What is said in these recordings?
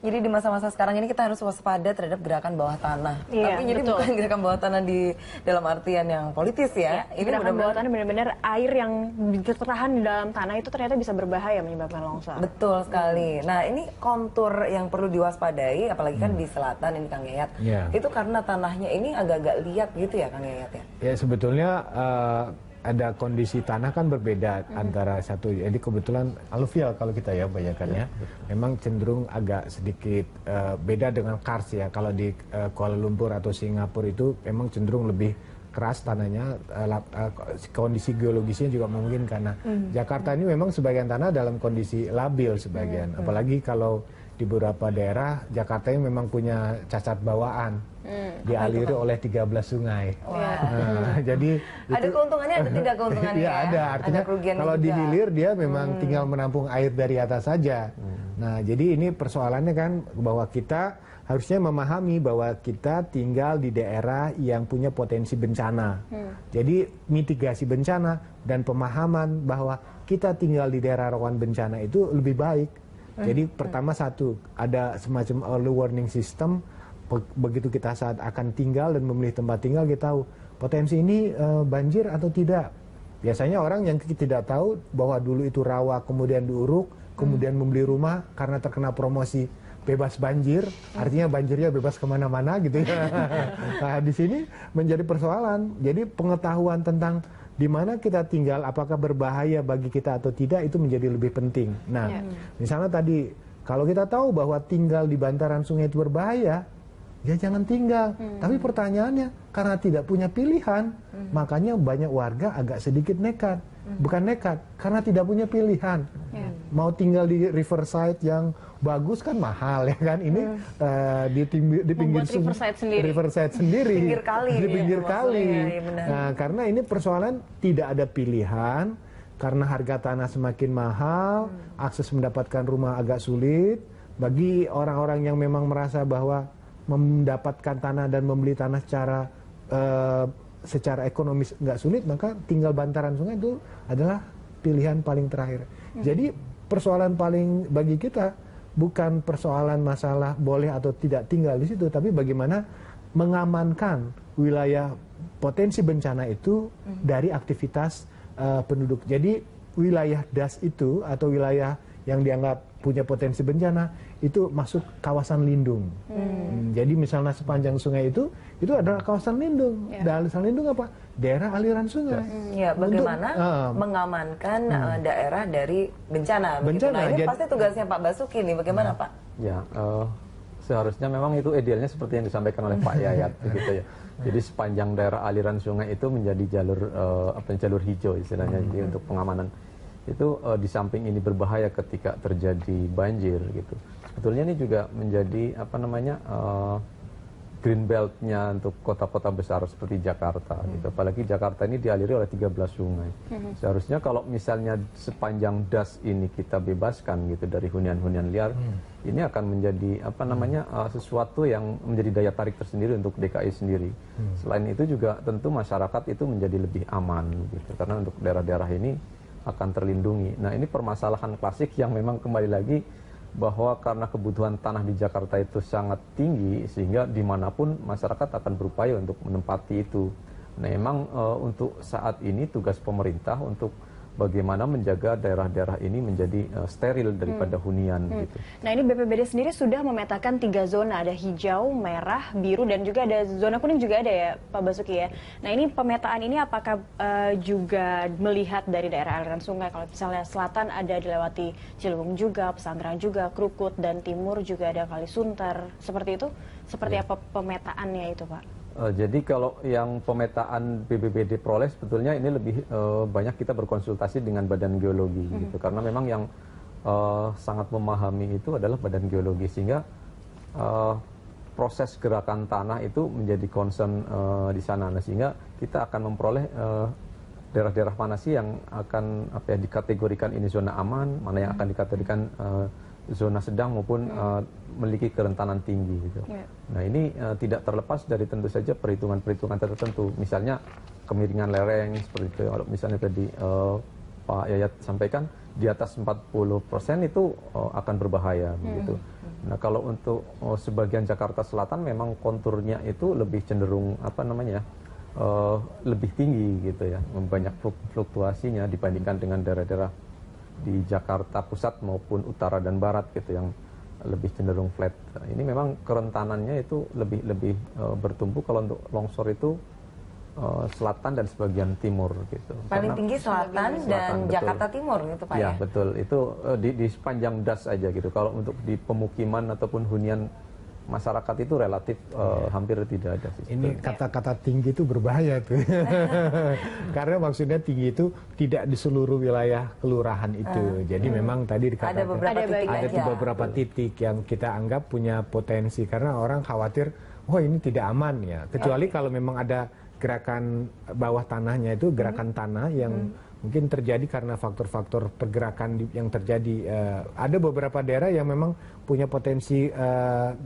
Jadi di masa-masa sekarang ini kita harus waspada terhadap gerakan bawah tanah. Iya, Tapi jadi bukan gerakan bawah tanah di dalam artian yang politis ya. Ini gerakan bawah tanah benar-benar air yang tertahan di dalam tanah itu ternyata bisa berbahaya menyebabkan longsor. Betul sekali. Nah ini kontur yang perlu diwaspadai, apalagi kan di selatan ini Kang Yayat. Itu karena tanahnya ini agak-agak liat gitu ya Kang Yayat ya? Ya sebetulnya ada kondisi tanah kan berbeda antara satu, jadi kebetulan aluvial kalau kita ya banyakannya, memang cenderung agak sedikit beda dengan kars ya. Kalau di Kuala Lumpur atau Singapura itu memang cenderung lebih keras tanahnya, kondisi geologisnya juga memungkinkan. Karena Jakarta ini memang sebagian tanah dalam kondisi labil sebagian, apalagi kalau di beberapa daerah Jakarta ini memang punya cacat bawaan, dialiri oleh 13 sungai. Jadi ada keuntungannya, ada tidak keuntungannya? Iya ada, artinya kalau di hilir dia memang tinggal menampung air dari atas saja. Nah jadi ini persoalannya kan bahwa kita harusnya memahami bahwa kita tinggal di daerah yang punya potensi bencana. Jadi mitigasi bencana dan pemahaman bahwa kita tinggal di daerah rawan bencana itu lebih baik. Jadi pertama satu, ada semacam early warning system, begitu kita saat akan tinggal dan memilih tempat tinggal kita tahu potensi ini banjir atau tidak. Biasanya orang yang tidak tahu bahwa dulu itu rawa kemudian diuruk, kemudian membeli rumah karena terkena promosi bebas banjir, artinya banjirnya bebas kemana-mana gitu ya. Nah di sini menjadi persoalan, jadi pengetahuan tentang di mana kita tinggal, apakah berbahaya bagi kita atau tidak, itu menjadi lebih penting. Nah, misalnya tadi, kalau kita tahu bahwa tinggal di bantaran sungai itu berbahaya, ya jangan tinggal. Tapi pertanyaannya, karena tidak punya pilihan, makanya banyak warga agak sedikit nekat. Bukan nekat, karena tidak punya pilihan. Mau tinggal di riverside yang bagus kan mahal ya kan. Ini di pinggir riverside sendiri, pinggir kali, di pinggir kali. Ya, nah karena ini persoalan tidak ada pilihan, karena harga tanah semakin mahal, akses mendapatkan rumah agak sulit. Bagi orang-orang yang memang merasa bahwa mendapatkan tanah dan membeli tanah secara ekonomis nggak sulit, maka tinggal bantaran sungai itu adalah pilihan paling terakhir. Jadi persoalan paling bagi kita bukan persoalan masalah boleh atau tidak tinggal di situ, tapi bagaimana mengamankan wilayah potensi bencana itu dari aktivitas penduduk. Jadi wilayah DAS itu atau wilayah yang dianggap punya potensi bencana itu masuk kawasan lindung. Jadi misalnya sepanjang sungai itu adalah kawasan lindung. Kawasan lindung apa? Daerah aliran sungai. Ya, bagaimana mengamankan daerah dari bencana. Nah, ini pasti tugasnya Pak Basuki nih. Bagaimana Pak? Ya, seharusnya memang itu idealnya seperti yang disampaikan oleh Pak Yayat, begitu ya. Jadi sepanjang daerah aliran sungai itu menjadi jalur hijau istilahnya, jadi untuk pengamanan. Itu di samping ini berbahaya ketika terjadi banjir gitu. Sebetulnya ini juga menjadi green belt-nya untuk kota-kota besar seperti Jakarta gitu. Apalagi Jakarta ini dialiri oleh 13 sungai. Seharusnya kalau misalnya sepanjang DAS ini kita bebaskan gitu dari hunian-hunian liar, ini akan menjadi sesuatu yang menjadi daya tarik tersendiri untuk DKI sendiri. Selain itu juga tentu masyarakat itu menjadi lebih aman gitu, karena untuk daerah-daerah ini akan terlindungi. Nah ini permasalahan klasik yang memang kembali lagi bahwa karena kebutuhan tanah di Jakarta itu sangat tinggi sehingga dimanapun masyarakat akan berupaya untuk menempati itu. Nah memang untuk saat ini tugas pemerintah untuk bagaimana menjaga daerah-daerah ini menjadi steril daripada hunian gitu. Nah ini BPBD sendiri sudah memetakan 3 zona, ada hijau, merah, biru, dan juga ada zona kuning juga ada ya Pak Basuki ya. Nah ini pemetaan ini apakah juga melihat dari daerah aliran sungai, kalau misalnya selatan ada dilewati Ciliwung juga, Pesanggerahan juga, Krukut, dan timur juga ada Kalisunter, seperti itu? Seperti apa pemetaannya itu Pak? Jadi kalau yang pemetaan BPBD peroleh sebetulnya ini lebih banyak kita berkonsultasi dengan Badan Geologi gitu, karena memang yang sangat memahami itu adalah Badan Geologi, sehingga proses gerakan tanah itu menjadi concern di sana. Nah, sehingga kita akan memperoleh daerah-daerah mana sih yang akan dikategorikan ini zona aman, mana yang akan dikategorikan zona sedang maupun memiliki kerentanan tinggi gitu. Nah ini tidak terlepas dari tentu saja perhitungan-perhitungan tertentu, misalnya kemiringan lereng seperti itu, misalnya tadi Pak Yayat sampaikan di atas 40% itu akan berbahaya begitu. Nah, kalau untuk sebagian Jakarta Selatan memang konturnya itu lebih cenderung lebih tinggi gitu ya, banyak fluktuasinya dibandingkan dengan daerah-daerah di Jakarta Pusat maupun utara dan barat gitu yang lebih cenderung flat. Ini memang kerentanannya itu lebih bertumbuh kalau untuk longsor itu selatan dan sebagian timur gitu. Paling tinggi selatan dan betul. Jakarta Timur gitu Pak ya? Ya betul, itu di sepanjang das aja gitu. Kalau untuk di pemukiman ataupun hunian masyarakat itu relatif hampir tidak ada sih. Ini kata-kata tinggi itu berbahaya tuh. Karena maksudnya tinggi itu tidak di seluruh wilayah kelurahan itu. Jadi memang tadi dikatakan ada beberapa titik yang kita anggap punya potensi karena orang khawatir, wah ini tidak aman ya. Kecuali kalau memang ada gerakan bawah tanahnya itu gerakan tanah yang mungkin terjadi karena faktor-faktor pergerakan yang terjadi. Ada beberapa daerah yang memang punya potensi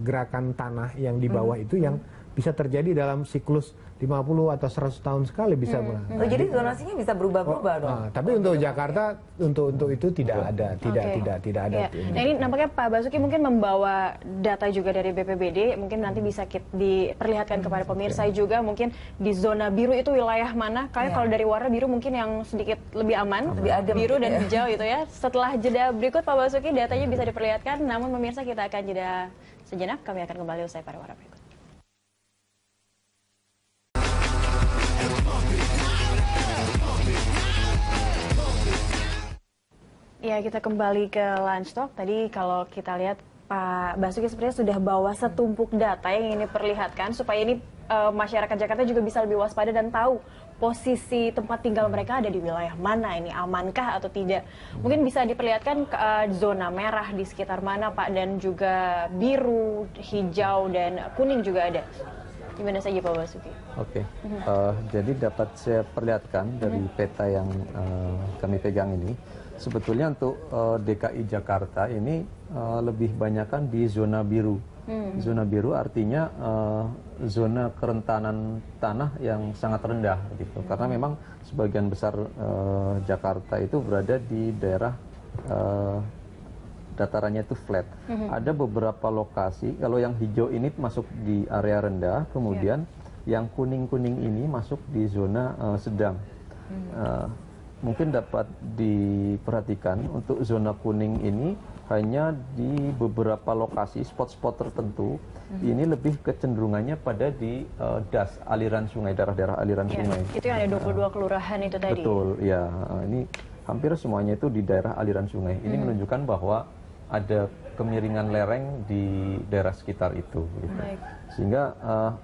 gerakan tanah yang di bawah itu yang bisa terjadi dalam siklus 50 atau 100 tahun sekali bisa. Jadi zonasinya bisa berubah-ubah dong. Tapi untuk Jakarta untuk itu tidak ada, tidak ada. Nah, ini nampaknya Pak Basuki mungkin membawa data juga dari BPBD, mungkin nanti bisa diperlihatkan kepada pemirsa juga mungkin di zona biru itu wilayah mana. Kalau dari warna biru mungkin yang sedikit lebih aman, lebih adem, biru dan hijau itu ya. Setelah jeda berikut Pak Basuki datanya bisa diperlihatkan, namun pemirsa kita akan jeda sejenak, kami akan kembali usai pada warna berikut. Ya, kita kembali ke Lunch Talk. Tadi kalau kita lihat Pak Basuki sebenarnya sudah bawa setumpuk data yang ingin diperlihatkan supaya ini masyarakat Jakarta juga bisa lebih waspada dan tahu posisi tempat tinggal mereka ada di wilayah mana, ini amankah atau tidak. Mungkin bisa diperlihatkan zona merah di sekitar mana Pak, dan juga biru, hijau, dan kuning juga ada. Gimana saja Pak Basuki? Oke, jadi dapat saya perlihatkan dari peta yang kami pegang ini. Sebetulnya untuk DKI Jakarta ini lebih banyakkan di zona biru. Zona biru artinya zona kerentanan tanah yang sangat rendah gitu. Karena memang sebagian besar Jakarta itu berada di daerah datarannya itu flat. Ada beberapa lokasi, kalau yang hijau ini masuk di area rendah, kemudian yang kuning-kuning ini masuk di zona sedang. Mungkin dapat diperhatikan untuk zona kuning ini hanya di beberapa lokasi, spot-spot tertentu. Ini lebih kecenderungannya pada di das, aliran sungai, daerah-daerah aliran sungai. Itu yang ada 22 kelurahan itu tadi. Betul, ya. Ini hampir semuanya itu di daerah aliran sungai. Ini menunjukkan bahwa ada kemiringan lereng di daerah sekitar itu. Gitu. Sehingga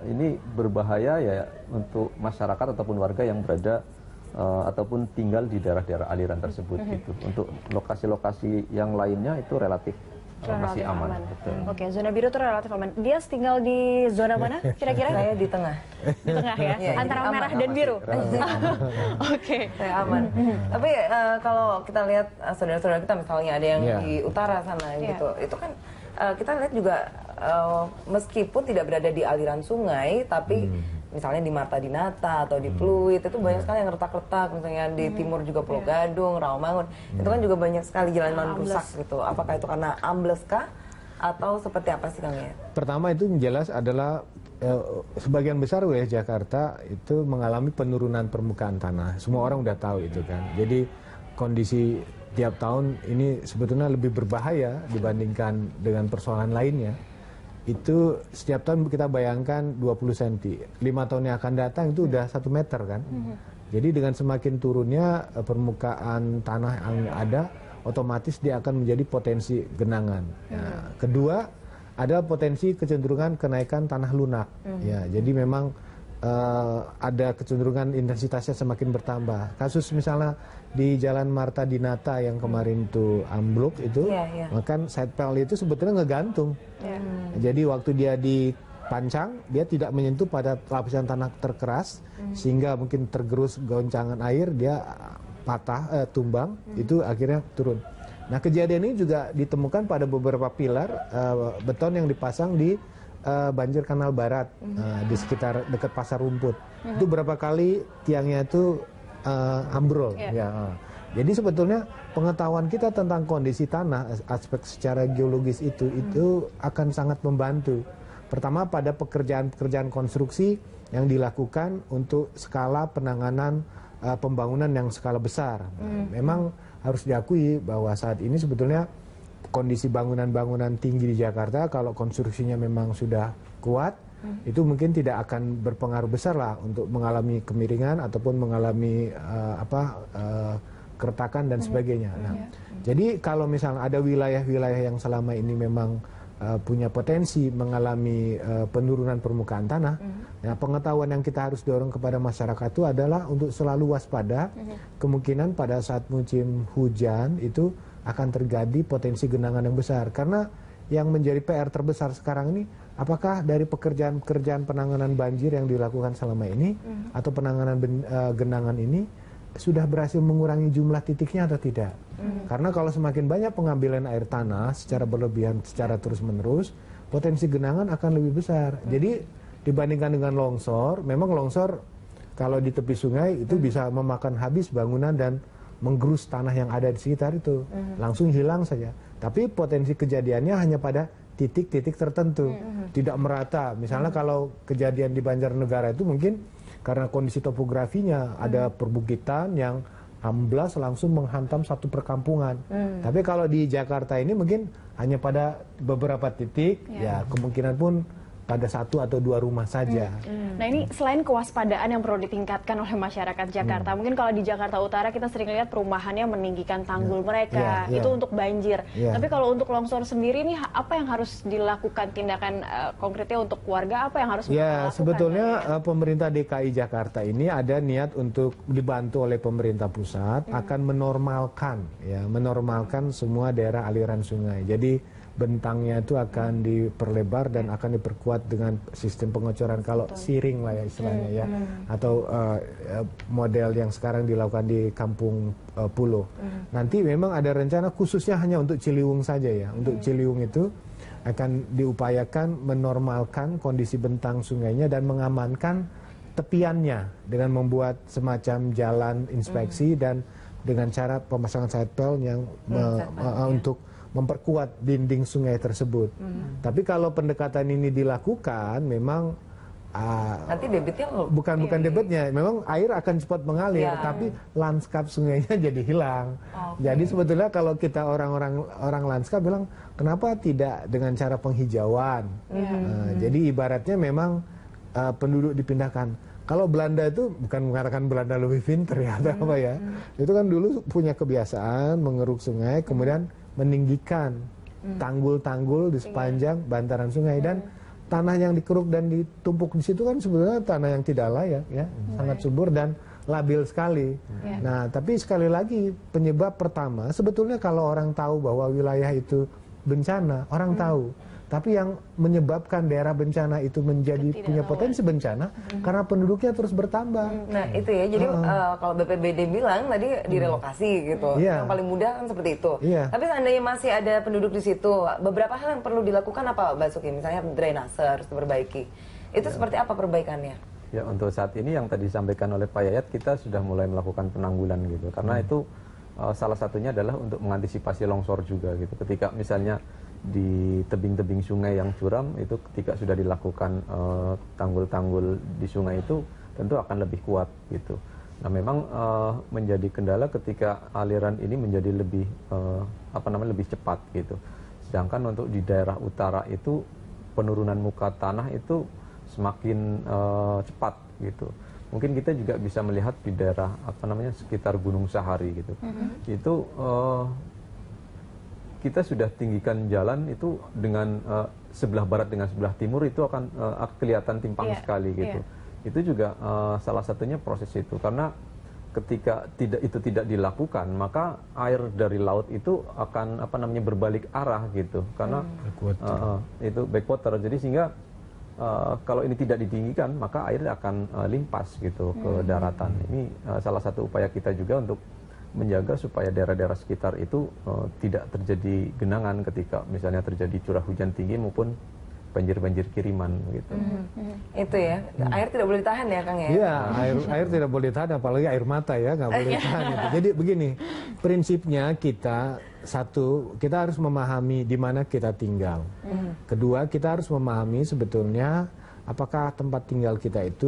ini berbahaya ya untuk masyarakat ataupun warga yang berada ataupun tinggal di daerah-daerah aliran tersebut gitu. Untuk lokasi-lokasi yang lainnya itu relatif masih aman. Oke, zona biru itu relatif aman. Dia tinggal di zona mana kira-kira? Saya di tengah. Di tengah ya? Antara merah dan biru? Oke. Saya aman. Tapi kalau kita lihat saudara-saudara kita misalnya ada yang di utara sana gitu, itu kan kita lihat juga meskipun tidak berada di aliran sungai, tapi misalnya di Marta Dinata atau di Pluit itu banyak sekali yang retak-retak, misalnya di timur juga Pulau Gadung, Rawamangun, itu kan juga banyak sekali jalan-jalan rusak gitu. Apakah itu karena ambles kah atau seperti apa sih Kang ya? Pertama itu jelas adalah sebagian besar wilayah Jakarta itu mengalami penurunan permukaan tanah. Semua orang udah tahu itu kan. Jadi kondisi tiap tahun ini sebetulnya lebih berbahaya dibandingkan dengan persoalan lainnya. Itu setiap tahun kita bayangkan 20 cm. 5 tahun yang akan datang itu udah 1 meter kan. Jadi dengan semakin turunnya permukaan tanah yang ada, otomatis dia akan menjadi potensi genangan. Nah, kedua, ada potensi kecenderungan kenaikan tanah lunak. Ya, jadi memang ada kecenderungan intensitasnya semakin bertambah. Kasus misalnya di Jalan Marta Dinata yang kemarin itu ambruk itu, maka side panel itu sebetulnya ngegantung. Jadi waktu dia dipancang, dia tidak menyentuh pada lapisan tanah terkeras, sehingga mungkin tergerus goncangan air, dia patah, tumbang, itu akhirnya turun. Nah, kejadian ini juga ditemukan pada beberapa pilar beton yang dipasang di Banjir Kanal Barat, di sekitar dekat Pasar Rumput. Itu berapa kali tiangnya itu ambrol. Jadi sebetulnya pengetahuan kita tentang kondisi tanah, aspek secara geologis itu akan sangat membantu. Pertama pada pekerjaan-pekerjaan konstruksi yang dilakukan untuk skala penanganan pembangunan yang skala besar. Memang harus diakui bahwa saat ini sebetulnya kondisi bangunan-bangunan tinggi di Jakarta kalau konstruksinya memang sudah kuat, itu mungkin tidak akan berpengaruh besar lah untuk mengalami kemiringan ataupun mengalami keretakan dan sebagainya. Nah, jadi kalau misalnya ada wilayah-wilayah yang selama ini memang punya potensi mengalami penurunan permukaan tanah, nah pengetahuan yang kita harus dorong kepada masyarakat itu adalah untuk selalu waspada kemungkinan pada saat musim hujan itu akan terjadi potensi genangan yang besar. Karena yang menjadi PR terbesar sekarang ini, apakah dari pekerjaan-pekerjaan penanganan banjir yang dilakukan selama ini atau penanganan genangan ini sudah berhasil mengurangi jumlah titiknya atau tidak. Karena kalau semakin banyak pengambilan air tanah secara berlebihan, secara terus-menerus, potensi genangan akan lebih besar. Jadi dibandingkan dengan longsor, memang longsor kalau di tepi sungai itu bisa memakan habis bangunan dan menggerus tanah yang ada di sekitar itu. Langsung hilang saja. Tapi potensi kejadiannya hanya pada titik-titik tertentu. Tidak merata. Misalnya kalau kejadian di Banjarnegara itu mungkin karena kondisi topografinya ada perbukitan yang amblas langsung menghantam satu perkampungan. Tapi kalau di Jakarta ini mungkin hanya pada beberapa titik, ya kemungkinan pun pada satu atau dua rumah saja. Nah ini selain kewaspadaan yang perlu ditingkatkan oleh masyarakat Jakarta, mungkin kalau di Jakarta Utara kita sering lihat perumahannya meninggikan tanggul mereka, itu untuk banjir. Tapi kalau untuk longsor sendiri nih, apa yang harus dilakukan tindakan konkretnya untuk warga, apa yang harus mereka lakukan? Sebetulnya pemerintah DKI Jakarta ini ada niat untuk dibantu oleh pemerintah pusat akan menormalkan semua daerah aliran sungai. Jadi bentangnya itu akan diperlebar dan akan diperkuat dengan sistem pengocoran kalau siring lah ya istilahnya ya, atau model yang sekarang dilakukan di Kampung Pulo. Nanti memang ada rencana khususnya hanya untuk Ciliwung saja ya. Untuk Ciliwung itu akan diupayakan menormalkan kondisi bentang sungainya dan mengamankan tepiannya dengan membuat semacam jalan inspeksi dan dengan cara pemasangan side belt yang untuk memperkuat dinding sungai tersebut. Tapi kalau pendekatan ini dilakukan, memang nanti debitnya bukan debitnya, memang air akan cepat mengalir, tapi lanskap sungainya jadi hilang. Jadi sebetulnya kalau kita orang lanskap bilang, kenapa tidak dengan cara penghijauan? Jadi ibaratnya memang penduduk dipindahkan. Kalau Belanda itu bukan mengatakan Belanda lebih pinter ya, atau apa ya? Itu kan dulu punya kebiasaan mengeruk sungai, kemudian meninggikan tanggul-tanggul di sepanjang bantaran sungai, dan tanah yang dikeruk dan ditumpuk di situ kan sebetulnya tanah yang tidak layak ya, sangat subur dan labil sekali. Nah, tapi sekali lagi penyebab pertama sebetulnya kalau orang tahu bahwa wilayah itu bencana, orang tahu. Tapi yang menyebabkan daerah bencana itu menjadi punya potensi bencana karena penduduknya terus bertambah. Nah itu ya, jadi kalau BPBD bilang tadi direlokasi gitu, yang paling mudah kan seperti itu. Tapi seandainya masih ada penduduk di situ, beberapa hal yang perlu dilakukan apa Basuki? Misalnya drainase harus diperbaiki. Itu seperti apa perbaikannya? Ya untuk saat ini yang tadi disampaikan oleh Pak Yayat, kita sudah mulai melakukan penanggulan gitu. Karena itu salah satunya adalah untuk mengantisipasi longsor juga gitu. Ketika misalnya di tebing-tebing sungai yang curam itu ketika sudah dilakukan tanggul-tanggul di sungai itu tentu akan lebih kuat gitu. Nah memang menjadi kendala ketika aliran ini menjadi lebih lebih cepat gitu. Sedangkan untuk di daerah utara itu penurunan muka tanah itu semakin cepat gitu. Mungkin kita juga bisa melihat di daerah sekitar Gunung Sahari gitu. Itu kita sudah tinggikan jalan itu dengan sebelah barat dengan sebelah timur itu akan kelihatan timpang sekali gitu. Itu juga salah satunya proses itu, karena ketika itu tidak dilakukan maka air dari laut itu akan berbalik arah gitu, karena itu backwater. Jadi sehingga kalau ini tidak ditinggikan maka air akan limpas gitu ke daratan. Ini salah satu upaya kita juga untuk menjaga supaya daerah-daerah sekitar itu tidak terjadi genangan ketika misalnya terjadi curah hujan tinggi maupun banjir-banjir kiriman gitu. Itu ya, air tidak boleh ditahan ya Kang ya? Iya, air tidak boleh ditahan, apalagi air mata ya, nggak boleh ditahan. Gitu. Jadi begini, Prinsipnya kita harus memahami di mana kita tinggal. Kedua, kita harus memahami sebetulnya apakah tempat tinggal kita itu